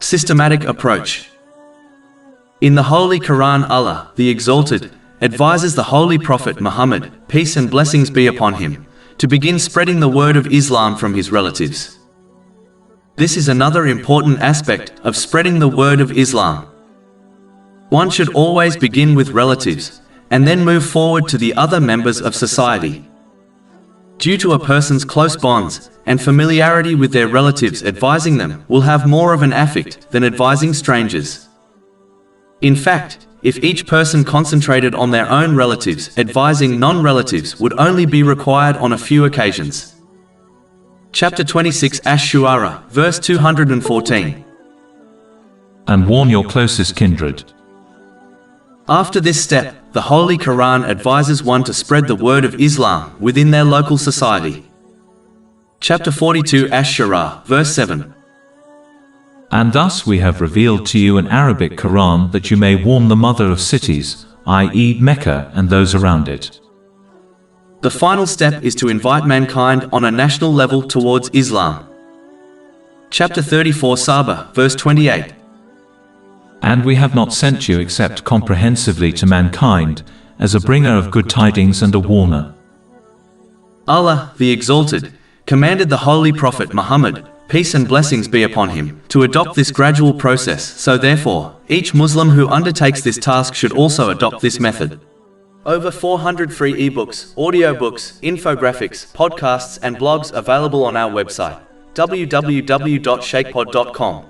systematic approach. In the Holy Quran, Allah, the Exalted, advises the Holy Prophet Muhammad, peace and blessings be upon him, to begin spreading the word of Islam from his relatives. This is another important aspect of spreading the word of Islam. One should always begin with relatives, and then move forward to the other members of society. Due to a person's close bonds and familiarity with their relatives, advising them will have more of an effect than advising strangers. In fact, if each person concentrated on their own relatives, advising non-relatives would only be required on a few occasions. Chapter 26 Ash-Shu'ara, verse 214. And warn your closest kindred. After this step, the Holy Quran advises one to spread the word of Islam within their local society. Chapter 42 Ash-Shura, verse 7. And thus we have revealed to you an Arabic Quran that you may warn the mother of cities, i.e. Mecca and those around it. The final step is to invite mankind on a national level towards Islam. Chapter 34 Saba, verse 28. And we have not sent you except comprehensively to mankind, as a bringer of good tidings and a warner. Allah, the Exalted, commanded the Holy Prophet Muhammad, peace and blessings be upon him, to adopt this gradual process, so therefore, each Muslim who undertakes this task should also adopt this method. Over 400 free ebooks, audiobooks, infographics, podcasts and blogs available on our website, www.shaykhpod.com.